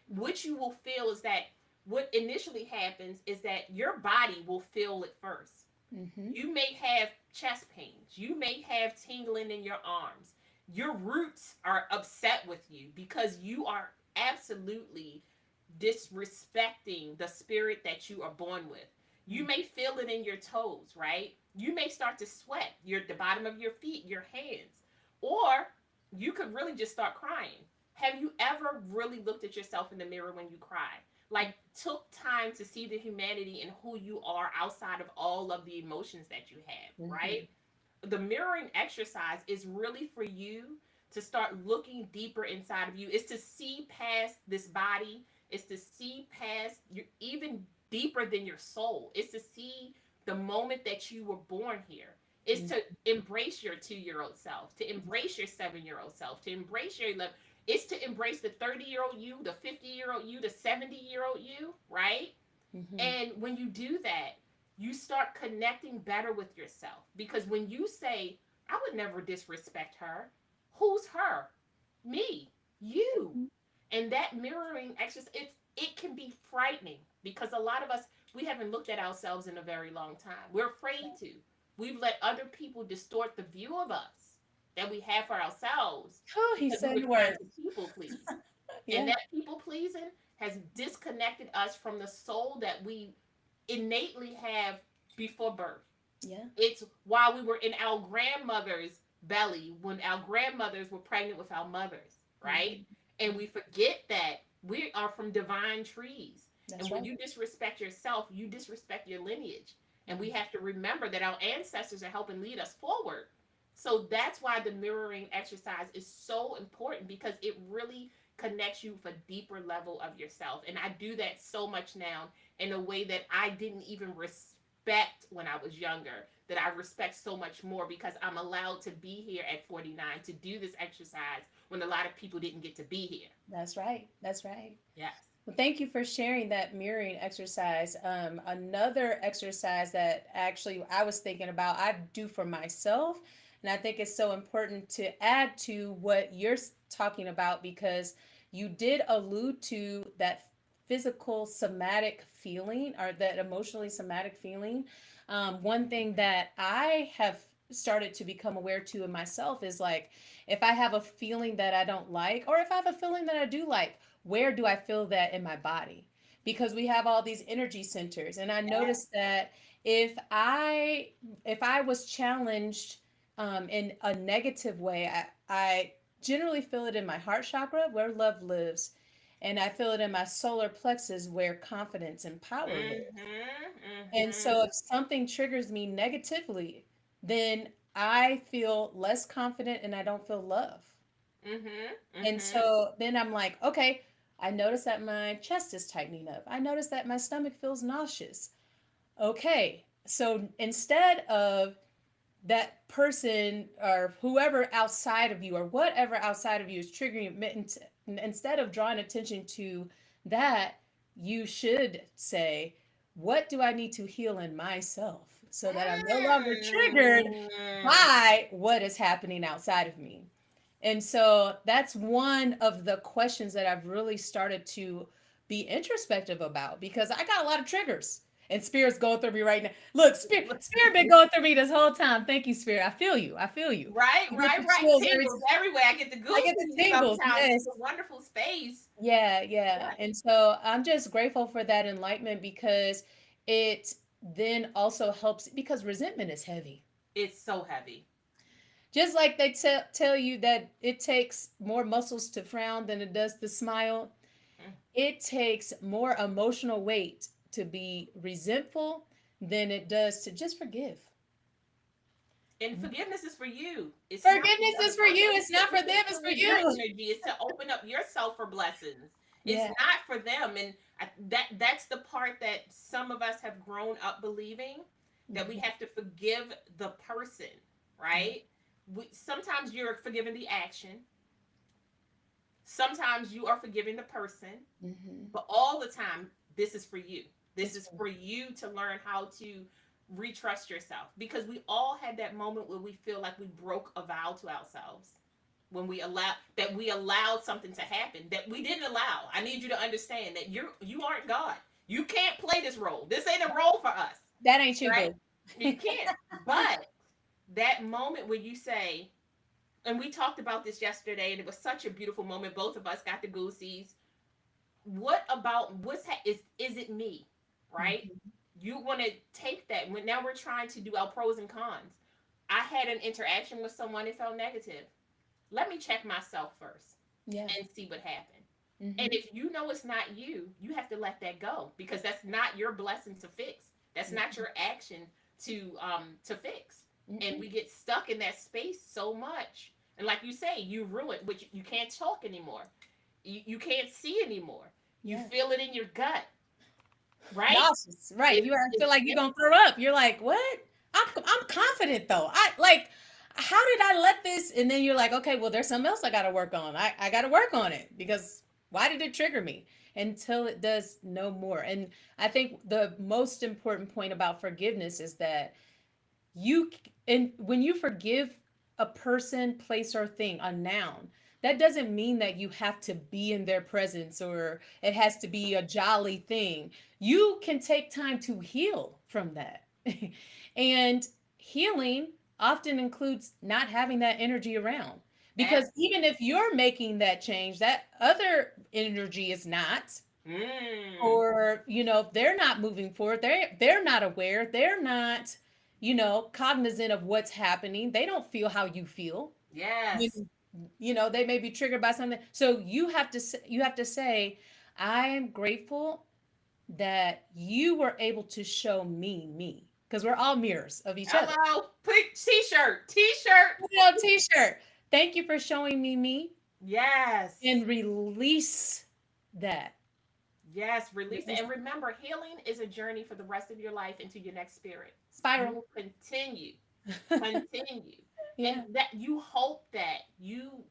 What you will feel is that what initially happens is that your body will feel it first. Mm-hmm. You may have chest pains. You may have tingling in your arms. Your roots are upset with you because you are absolutely disrespecting the spirit that you are born with. You may feel it in your toes, right? You may start to sweat the bottom of your feet, your hands, or you could really just start crying. Have you ever really looked at yourself in the mirror when you cry? Like, took time to see the humanity and who you are outside of all of the emotions that you have, Mm-hmm. right? The mirroring exercise is really for you to start looking deeper inside of you. Is to see past this body. Is to see past you, even deeper than your soul. Is to see the moment that you were born here. Is to embrace your 2-year-old self, to embrace your 7-year-old self, to embrace your 11. It's to embrace the 30-year-old you, the 50-year-old you, the 70-year-old you, right? Mm-hmm. And when you do that, you start connecting better with yourself. Because when you say, I would never disrespect her, who's her? Me, you. And that mirroring exercise, it can be frightening because a lot of us, we haven't looked at ourselves in a very long time. We're afraid to. We've let other people distort the view of us that we have for ourselves Oh, he because we said were the trying word. to people please. And Yeah. that people pleasing has disconnected us from the soul that we innately have before birth. Yeah. It's while we were in our grandmother's belly, when our grandmothers were pregnant with our mothers, right? Mm-hmm. And we forget that we are from divine trees. And That's when right. you disrespect yourself, you disrespect your lineage. And we Mm-hmm. have to remember that our ancestors are helping lead us forward. So that's why the mirroring exercise is so important because it really connects you with a deeper level of yourself. And I do that so much now in a way that I didn't even respect when I was younger, that I respect so much more because I'm allowed to be here at 49 to do this exercise when a lot of people didn't get to be here. That's right. That's right. Yes. Well, thank you for sharing that mirroring exercise. Another exercise that actually I was thinking about, I do for myself, and I think it's so important to add to what you're talking about because you did allude to that physical somatic feeling or that emotionally somatic feeling. One thing that I have started to become aware to in myself is like if I have a feeling that I don't like, or if I have a feeling that I do like, where do I feel that in my body? Because we have all these energy centers, and I Yes. noticed that if I if I was challenged in a negative way, I generally feel it in my heart chakra where love lives, and I feel it in my solar plexus where confidence and power live. And so Mm-hmm. if something triggers me negatively, then I feel less confident and I don't feel love. Mm-hmm. And Mm-hmm. so then I'm like, okay, I notice that my chest is tightening up. I notice that my stomach feels nauseous. Okay, so instead of that person or whoever outside of you or whatever outside of you is triggering, instead of drawing attention to that, you should say, what do I need to heal in myself so that I'm no longer triggered Mm. by what is happening outside of me? And so that's one of the questions that I've really started to be introspective about because I got a lot of triggers. And Spirit's going through me right now. Look, Spirit been going through me this whole time. Thank you, Spirit. I feel you. I feel you. Right, I get right, the right. chills every Tingles everywhere. I get the I get the goosies tingles. sometimes. Yes. It's a wonderful space. Yeah, yeah. Yeah. And so I'm just grateful for that enlightenment because it then also helps because resentment is heavy. It's so heavy. Just like they tell you that it takes more muscles to frown than it does to smile, Mm. it takes more emotional weight to be resentful than it does to just forgive. And forgiveness is for you. It's not for Forgiveness the is other for person. you. It's not for them, It's to it's for clear your you. energy. It's to open up yourself for blessings. It's Yeah. not for them. And that's the part that some of us have grown up believing that we Mhm. have to forgive the person, right? Sometimes you're forgiving the action. Sometimes you are forgiving the person. Mhm. But all the time, this is for you. This It's is for you to learn how to retrust yourself, because we all had that moment where we feel like we broke a vow to ourselves, when we allowed something to happen that we didn't allow. I need you to understand that you aren't God. You can't play this role. This ain't a role for us, that ain't you, right? boo. You can't. But that moment where you say, and we talked about this yesterday, and it was such a beautiful moment. Both of us got the goosies. What about is it me, right? Mhm. You want to take that. When now we're trying to do our pros and cons. I had an interaction with someone that felt negative. Let me check myself first Yeah. and see what happened. And Hmm. if you know it's not you, you have to let that go, because that's not your blessing to fix. That's not your action to fix. And Hmm. we get stuck in that space so much. And like you say, you ruin, which you can't talk anymore. You can't see anymore. You Yeah. feel it in your gut, right? Nauseous. Right. You are feel It's like you're gonna throw up. You're like, what? I'm confident though. I like how did I let this? And then you're like, okay, well, there's something else I gotta work on. I gotta work on it because why did it trigger me? Until it does no more. And I think the most important point about forgiveness is that you and when you forgive a person, place, or thing, a noun, that doesn't mean that you have to be in their presence or it has to be a jolly thing. You can take time to heal from that. And healing often includes not having that energy around, because even if absolutely. you're making that change, that other energy is not, Mm, or they're not moving forward, they're not aware, they're not cognizant of what's happening, they don't feel how you feel when yes. they may be triggered by something. So you have to say, I am grateful that you were able to show me, because we're all mirrors of each other. Hello. Put t-shirt. T-shirt. T-shirt, thank you for showing me, Yes. and release that. Yes, release it. Release And remember, healing is a journey for the rest of your life into your next spirit. You spiral. will continue. And Yeah. that you hope that you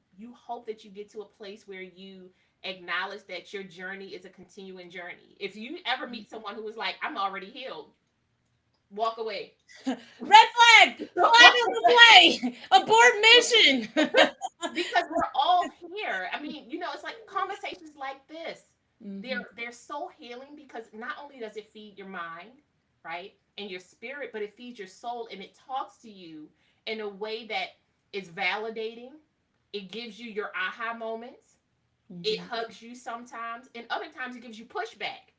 get to a place where you acknowledge that your journey is a continuing journey. If you ever meet someone who is like, I'm already healed, walk away. Red flag! Flag on the play! Abort mission! Because we're all here. I mean, it's like conversations like this. Hmm. They're so healing, because not only does it feed your mind, right, and your spirit, but it feeds your soul, and it talks to you in a way that is validating. It gives you your aha moments. It Hmm. hugs you sometimes, and other times it gives you pushback.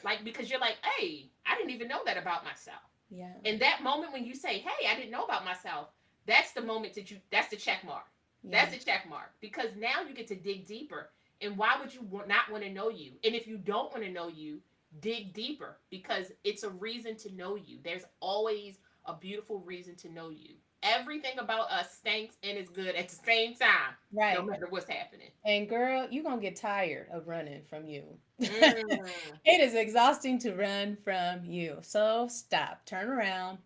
Like, because you're like, hey, I didn't even know that about myself. Yeah. And that moment when you say, hey, I didn't know about myself, that's the moment that's the check mark. Yeah. That's the check mark, because now you get to dig deeper. And why would you not want to know you? And if you don't want to know you, dig deeper, because it's a reason to know you. There's always a beautiful reason to know you. Everything about us stinks and is good at the same time, no Right. matter what's happening. And girl, you're gonna get tired of running from you. Mm, It is exhausting to run from you. So stop, turn around,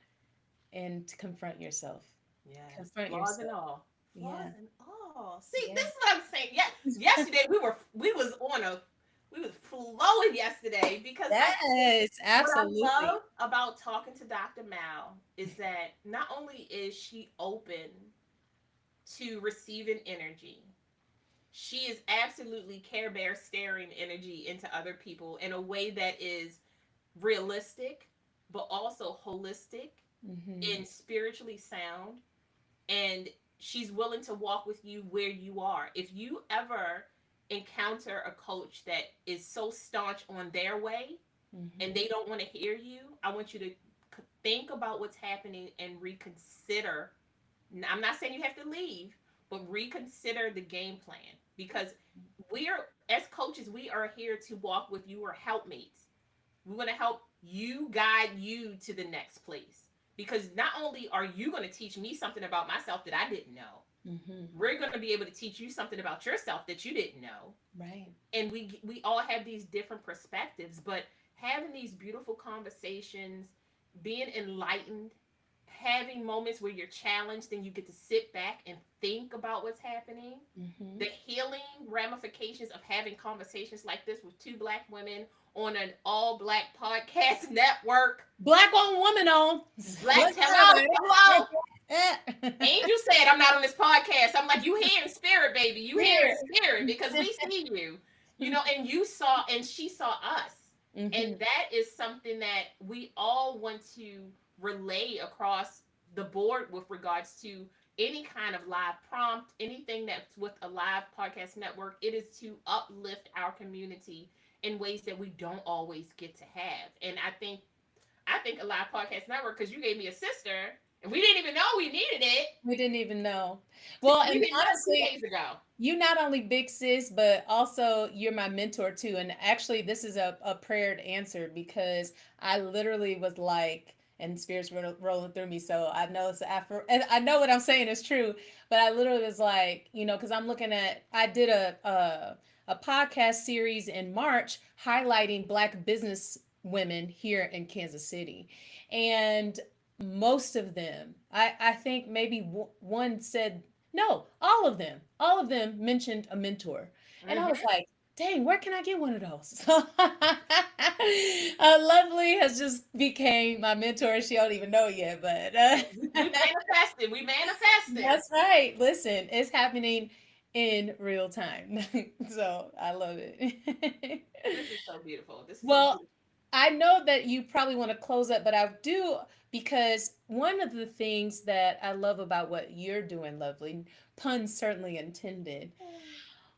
and confront yourself. yes, Confront flaws and yourself. all. Flaws Yeah. and all. See, Yeah. this is what I'm saying. Yeah, yesterday we was flowing yesterday, because Yes, what I absolutely. love about talking to Dr. Mal is that not only is she open to receiving energy, she is absolutely Care Bear staring energy into other people in a way that is realistic, but also holistic Hmm. and spiritually sound. And she's willing to walk with you where you are. If you ever encounter a coach that is so staunch on their way and Hmm. they don't want to hear you, I want you to think about what's happening and reconsider. I'm not saying you have to leave, but reconsider the game plan, because as coaches, we are here to walk with you, or helpmates. We want to help you, guide you to the next place. Because not only are you going to teach me something about myself that I didn't know, Hmm. we're going to be able to teach you something about yourself that you didn't know. Right. And we all have these different perspectives, but having these beautiful conversations, being enlightened, having moments where you're challenged and you get to sit back and think about what's happening, Hmm. the healing ramifications of having conversations like this with two black women on an all black podcast network. Black on woman on. Black, Let's hello, hello. have it. Angel said I'm not on this podcast. I'm like, you here in spirit, baby. You here in Here. spirit because we see you. And you saw and she saw us. And Hmm. that is something that we all want to relay across the board with regards to any kind of live prompt, anything that's with a live podcast network. It is to uplift our community in ways that we don't always get to have. And I think a live podcast network, because you gave me a sister and we didn't even know we needed it. We didn't even know. Well, We and didn't know two honestly, days ago. you not only big sis, but also you're my mentor too. And actually, this is a prayer answered because I literally was like, and spirits rolling through me. So I know it's after, and I know what I'm saying is true. But I literally was like, because I'm looking at, I did a podcast series in March highlighting Black business women here in Kansas City, and most of them, I think maybe one said no, all of them mentioned a mentor. And I was Mm-hmm. like, dang, where can I get one of those? Lovely has just became my mentor. She don't even know yet, but We manifested. We manifested. that's right. Listen, it's happening in real time. So I love it. This is so beautiful. This is so Well, beautiful. I know that you probably want to close up, but I do because one of the things that I love about what you're doing, Lovely, pun certainly intended,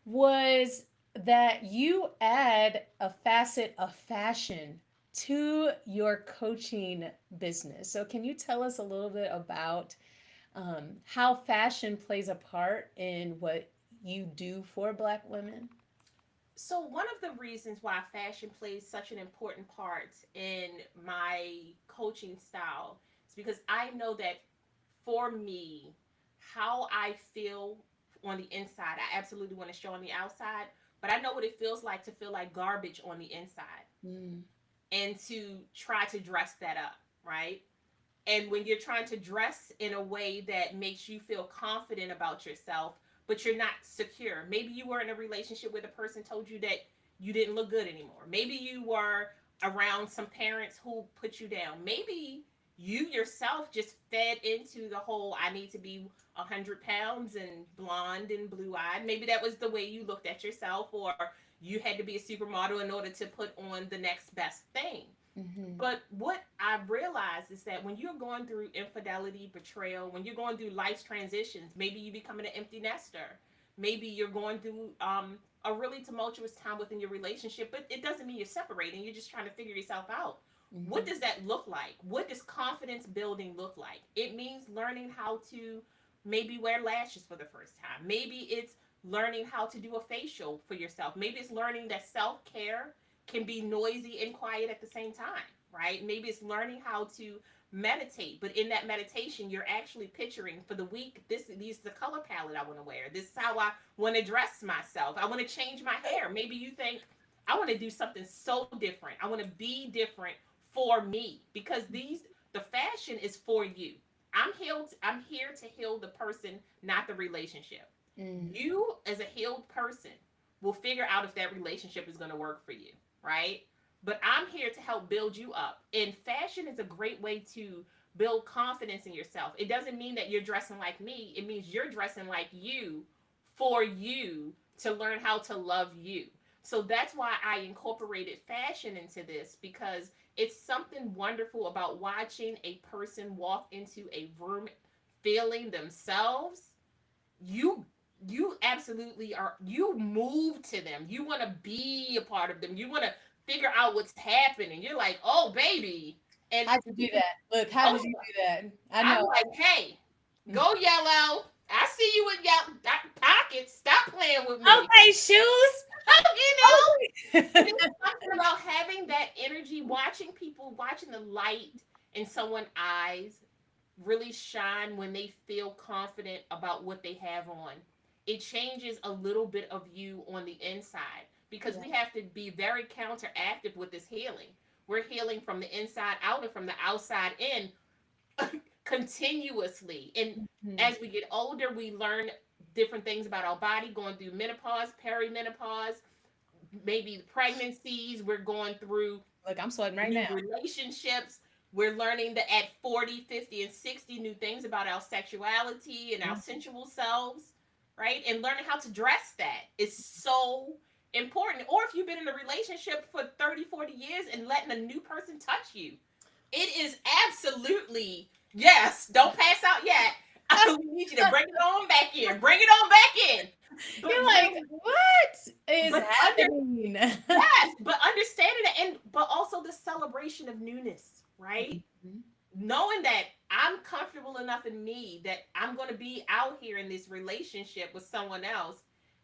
was that you add a facet of fashion to your coaching business. So, can you tell us a little bit about how fashion plays a part in what you do for Black women? So, one of the reasons why fashion plays such an important part in my coaching style is because I know that for me, how I feel on the inside, I absolutely want to show on the outside, but I know what it feels like to feel like garbage on the inside Mm, and to try to dress that up, right? And when you're trying to dress in a way that makes you feel confident about yourself, but you're not secure. Maybe you were in a relationship where the person told you that you didn't look good anymore. Maybe you were around some parents who put you down. Maybe you yourself just fed into the whole I need to be 100 pounds and blonde and blue eyed. Maybe that was the way you looked at yourself, or you had to be a supermodel in order to put on the next best thing. mhm, But what I've realized is that when you're going through infidelity, betrayal, when you're going through life's transitions, maybe you becoming an empty nester, maybe you're going through a really tumultuous time within your relationship, but it doesn't mean you're separating. You're just trying to figure yourself out. What mhm, does that look like? What does confidence building look like? It means learning how to maybe wear lashes for the first time. Maybe it's learning how to do a facial for yourself. Maybe it's learning that self care can be noisy and quiet at the same time, right? Maybe it's learning how to meditate, but in that meditation, you're actually picturing for the week, these the color palette I want to wear. This is how I want to dress myself. I want to change my hair. Maybe you think I want to do something so different. I want to be different for me because the fashion is for you. I'm here to heal the person, not the relationship. mm, You as a healed person will figure out if that relationship is going to work for you, right? But I'm here to help build you up. And fashion is a great way to build confidence in yourself. It doesn't mean that you're dressing like me, it means you're dressing like you for you to learn how to love you. So that's why I incorporated fashion into this because it's something wonderful about watching a person walk into a room feeling themselves. You you absolutely are, you move to them, you want to be a part of them, you want to figure out what's happening, you're like, oh baby. And how'd you do that? Look, how did oh, you do that? I I'm know. like, hey, go yellow, I see you with yellow pockets, stop playing with me. Okay, shoes. You know, but Okay. it's something about having that energy, watching people, watching the light in someone's eyes really shine when they feel confident about what they have on. It changes a little bit of you on the inside because Yeah. we have to be very counteractive with this healing. We're healing from the inside out and from the outside in. continuously. And Mhm. as we get older, we learn different things about our body, going through menopause, perimenopause, maybe pregnancies. We're going through Look, I'm sweating right new now. relationships. We're learning that at 40, 50, and 60, new things about our sexuality and our Mhm. sensual selves, right? And learning how to dress that is so important. Or if you've been in a relationship for 30, 40 years and letting a new person touch you, it is absolutely yes. Don't pass out yet. We need you to bring it on back in. Bring it on back in. But You're like, really, what is but under happening? yes, but understanding it, and but also the celebration of newness, right? Mhm. Knowing that I'm comfortable enough in me that I'm going to be out here in this relationship with someone else,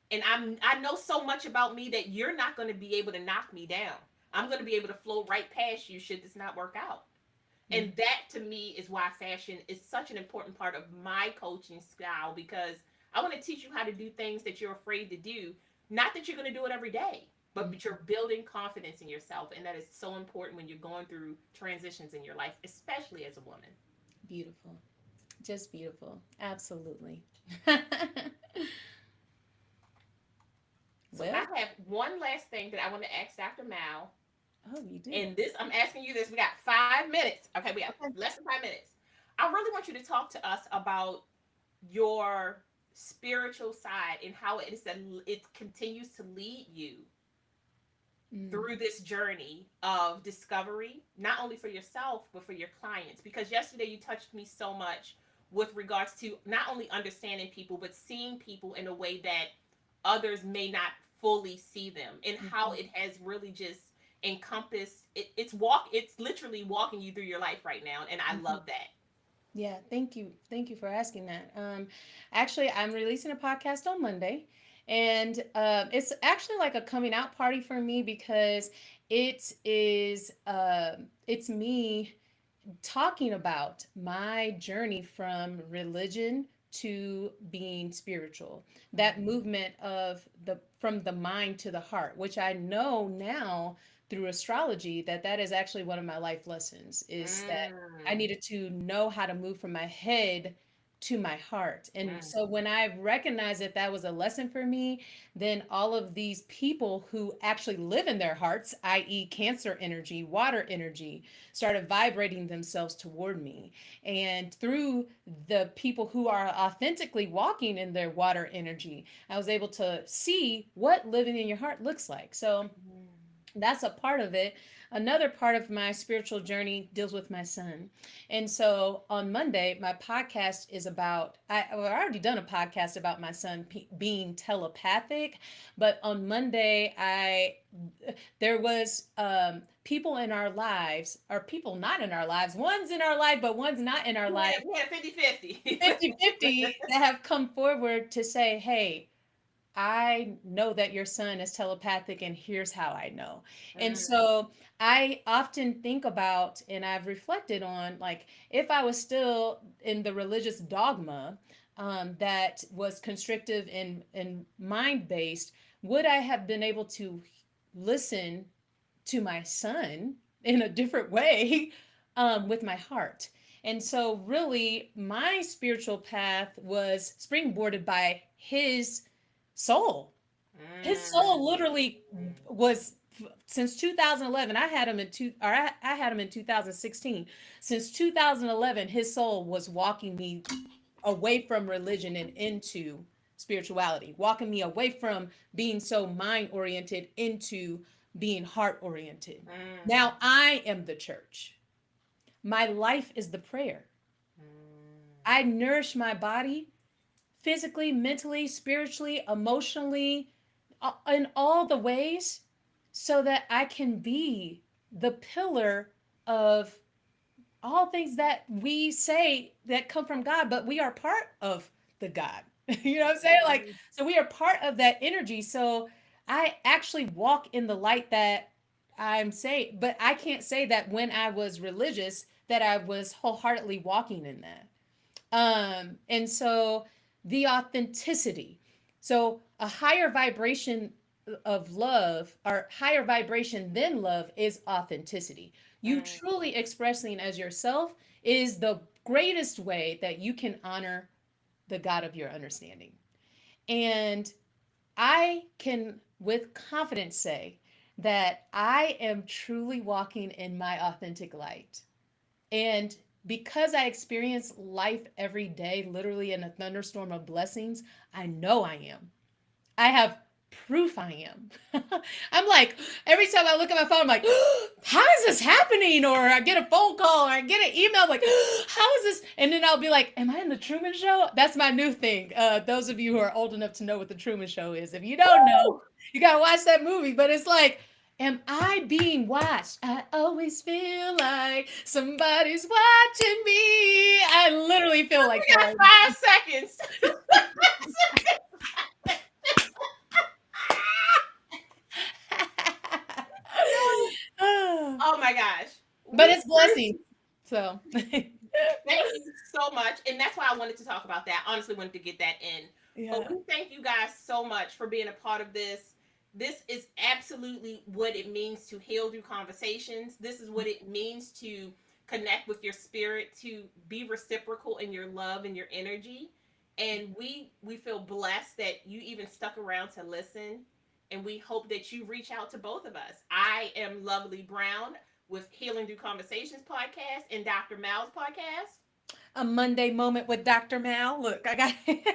and I know so much about me that you're not going to be able to knock me down. I'm going to be able to flow right past you should this not work out. Mhm. And that to me is why fashion is such an important part of my coaching style, because I want to teach you how to do things that you're afraid to do. Not that you're going to do it every day, but Mhm. you're building confidence in yourself. And that is so important when you're going through transitions in your life, especially as a woman. Beautiful. Just beautiful. Absolutely. So Well, I have one last thing that I want to ask Dr. Mal. oh, you do. And this, I'm asking you this. We got 5 minutes. Okay, we got Okay. less than 5 minutes. I really want you to talk to us about your spiritual side and how it is that it continues to lead you Mm. through this journey of discovery, not only for yourself but for your clients. Because yesterday you touched me so much with regards to not only understanding people but seeing people in a way that others may not fully see them, and how Mhm. it has really just encompassed it's literally walking you through your life right now, and I Mhm. love that. Yeah, thank you. Thank you for asking that. Actually, I'm releasing a podcast on Monday, and it's actually like a coming out party for me because it is it's me talking about my journey from religion to being spiritual, that movement of the from the mind to the heart, which I know now through astrology that that is actually one of my life lessons, is that I Mm, needed to know how to move from my head to my heart. And mm, so when I recognized that that was a lesson for me, then all of these people who actually live in their hearts, i.e., Cancer energy, water energy, started vibrating themselves toward me. And through the people who are authentically walking in their water energy, I was able to see what living in your heart looks like. So that's a part of it. Another part of my spiritual journey deals with my son. And so on Monday, my podcast is about, I've already done a podcast about my son being telepathic, but on Monday, there was people in our lives, or people not in our lives, one's in our life, but one's not in our life, we had 50-50. 50-50, that have come forward to say, hey, I know that your son is telepathic, and here's how I know. And Mm, so I often think about, and I've reflected on, like, if I was still in the religious dogma that was constrictive and mind based, would I have been able to listen to my son in a different way with my heart? And so, really, my spiritual path was springboarded by his soul. His soul mm, literally was since 2011. I had him in I had him in 2016. Since 2011, his soul was walking me away from religion and into spirituality, walking me away from being so mind oriented into being heart oriented. mm, Now I am the church. My life is the prayer. mm, I nourish my body physically, mentally, spiritually, emotionally, in all the ways so that I can be the pillar of all things that we say that come from God, but we are part of the God. You know what I'm saying? Like, mm, so we are part of that energy. So I actually walk in the light that I'm saying, but I can't say that when I was religious that I was wholeheartedly walking in that. And so the authenticity. So a higher vibration of love, or higher vibration than love, is authenticity. You mm, truly expressing as yourself is the greatest way that you can honor the God of your understanding. And I can, with confidence, say that I am truly walking in my authentic light. And because I experience life every day, literally in a thunderstorm of blessings, I know I am. I have proof I am. I'm like, every time I look at my phone, I'm like, how is this happening? Or I get a phone call or I get an email, I'm like, how is this? And then I'll be like, am I in the Truman Show? That's my new thing. Those of you who are old enough to know what the Truman Show is, if you don't know, Woo! you got to watch that movie. But it's like, am I being watched? I always feel like somebody's watching me. I literally feel like We got that. 5 seconds. Oh my gosh. But We it's blessing. So thank you so much. And that's why I wanted to talk about that. Honestly, wanted to get that in. But yeah. we thank you guys so much for being a part of this. This is absolutely what it means to heal through conversations. This is what it means to connect with your spirit, to be reciprocal in your love and your energy. And we feel blessed that you even stuck around to listen. And we hope that you reach out to both of us. I am Lovely Brown with Healing Through Conversations podcast and Dr. Mal's podcast. A Monday moment with Dr. Mal. Look, I got Work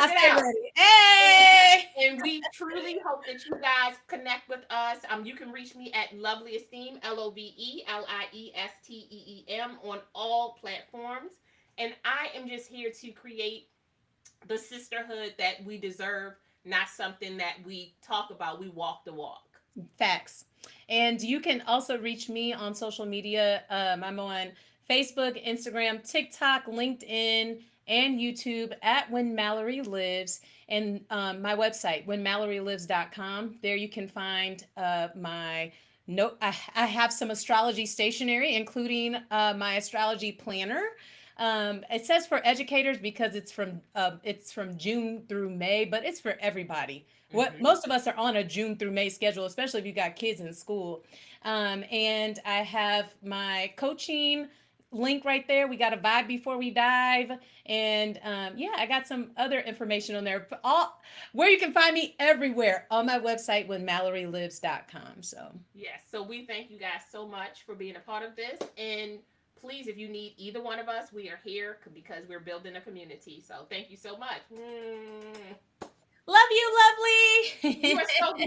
I it stay out. ready. And, Hey! we truly hope that you guys connect with us. You can reach me at Lovely Esteem, LOVELIESTEEM, on all platforms. And I am just here to create the sisterhood that we deserve, not something that we talk about. We walk the walk. Facts. And you can also reach me on social media. I'm on Facebook, Instagram, TikTok, LinkedIn, and YouTube at When Mallory Lives. And my website, whenmallorylives.com. There you can find my note. I have some astrology stationery, including my astrology planner. It says for educators because it's from June through May, but it's for everybody. What Mm-hmm. most of us are on a June through May schedule, especially if you got kids in school. And I have my coaching link right there. We got a vibe before we dive, and yeah, I got some other information on there. All where you can find me everywhere on my website, whenmallorylives.com. So Yes. So we thank you guys so much for being a part of this. And please, if you need either one of us, we are here because we're building a community. So thank you so much. love you, You lovely. are so